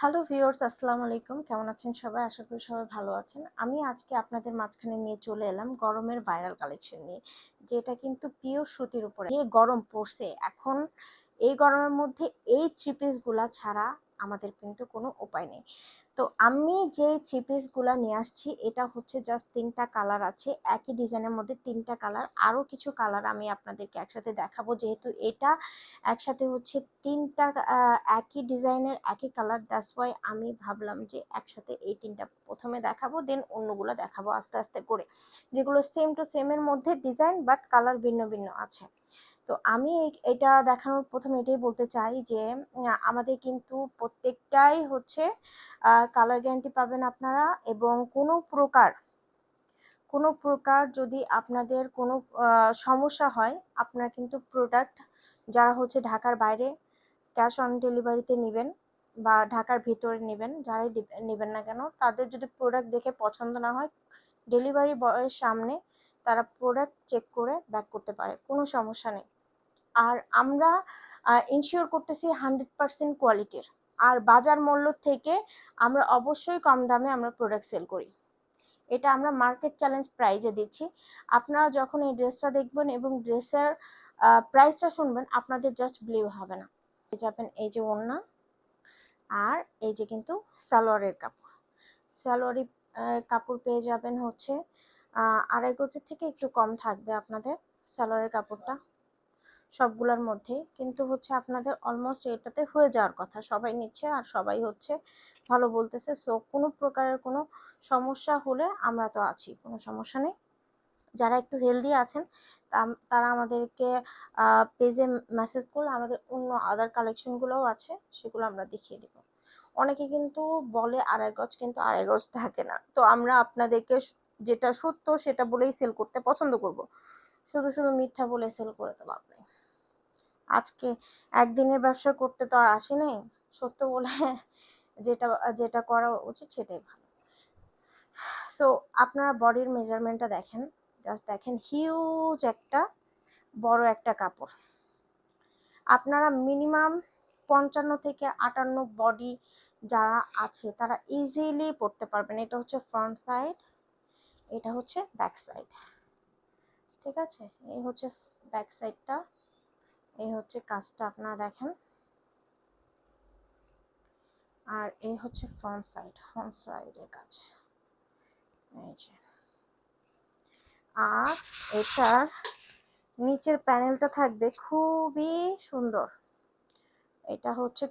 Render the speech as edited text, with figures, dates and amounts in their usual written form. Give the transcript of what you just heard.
Hello viewers, আসসালামু আলাইকুম। কেমন আছেন সবাই? আশা করি সবাই ভালো আছেন। আমি আজকে আপনাদের মাঝখানে নিয়ে চলে এলাম গরমের ভাইরাল কালেকশন নিয়ে, যেটা কিন্তু পিওর সুতির উপরে। যে গরম পড়ছে এখন, এই গরমের মধ্যে এই থ্রি পিস গুলা ছাড়া আমাদের কিন্তু কোনো উপায় নেই। তো আমি যে থ্রি পিস গুলা নিয়ে আসছি, এটা হচ্ছে জাস্ট তিনটা কালার আছে, একই ডিজাইনের মধ্যে তিনটা কালার। আরো কিছু কালার আমি আপনাদেরকে একসাথে দেখাবো, যেহেতু এটা একসাথে হচ্ছে তিনটা একই ডিজাইনের একই কালার। দ্যাটস ওয়াই আমি ভাবলাম যে একসাথে এই তিনটা প্রথমে দেখাবো, দেন অন্যগুলো দেখাবো আস্তে আস্তে করে, যেগুলো সেম টু সেম এর মধ্যে ডিজাইন বাট কালার ভিন্ন ভিন্ন আছে। তো আমি এটা দেখানোর প্রথমে এটাই বলতে চাই যে আমাদের কিন্তু প্রত্যেকটাই হচ্ছে কালার গ্যারান্টি পাবেন আপনারা, এবং কোনো প্রকার যদি আপনাদের কোনো সমস্যা হয়, আপনারা কিন্তু প্রোডাক্ট যারা হচ্ছে ঢাকার বাইরে ক্যাশ অন ডেলিভারিতে নেবেন বা ঢাকার ভিতরে নেবেন, যারাই নেবেন না কেন, তাদের যদি প্রোডাক্ট দেখে পছন্দ না হয়, ডেলিভারি বয়ের সামনে তারা প্রোডাক্ট চেক করে ব্যাক করতে পারে, কোনো সমস্যা নেই। আর আমরা ইনশিওর করতেছি 100% কোয়ালিটির। আর বাজার মূল্য থেকে আমরা অবশ্যই কম দামে আমরা প্রোডাক্ট সেল করি। এটা আমরা মার্কেট চ্যালেঞ্জ প্রাইজে দিচ্ছি। আপনারা যখন এই ড্রেসটা দেখবেন এবং ড্রেসের প্রাইসটা শুনবেন, আপনাদের জাস্ট বিলিভ হবে না। যাবেন এই যে ওড়না, আর এই যে কিন্তু সালোয়ারের কাপড়। সালোয়ারি কাপড় পেয়ে যাবেন হচ্ছে 2.5 গজের থেকে একটু কম থাকবে আপনাদের সালোয়ারের কাপড়টা সবগুলোর মধ্যে, কিন্তু হচ্ছে আপনাদের অলমোস্ট এটাতে হয়ে যাওয়ার কথা। সবাই নিচ্ছে আর সবাই হচ্ছে ভালো বলতেছে। সো কোনো প্রকারের কোনো সমস্যা হলে আমরা তো আছি, কোনো সমস্যা নেই। যারা একটু হেলদি আছেন তারা আমাদেরকে পেজে মেসেজ করলে আমাদের অন্য আদার কালেকশনগুলোও আছে, সেগুলো আমরা দেখিয়ে দিব। অনেকে কিন্তু বলে 2.5 গজ, কিন্তু 2.5 গজ থাকে না। তো আমরা আপনাদেরকে যেটা সত্য সেটা বলেই সেল করতে পছন্দ করব, শুধু শুধু মিথ্যা বলে সেল করে তো লাভ নেই। আজকে একদিনের ব্যবসা করতে তো আর আসি নাই, সত্য বলে যেটা যেটা করা উচিত সেটাই ভালো। সো আপনারা বডির মেজারমেন্টটা দেখেন, জাস্ট দেখেন, হিউজ একটা বড় একটা কাপড়। আপনারা মিনিমাম 55 থেকে 58 বডি যারা আছে তারা ইজিলি পড়তে পারবেন। এটা হচ্ছে ফ্রন্ট সাইড, এটা হচ্ছে ব্যাক সাইড, ঠিক আছে? এই হচ্ছে ব্যাক সাইডটা, এই হচ্ছে কাজটা আপনারা দেখেন, আর এই হচ্ছে ফ্রন্ট সাইডের কাজ, এই যে। আর এটার নিচের প্যানেলটা থাকবে খুবই সুন্দর। এটা হচ্ছে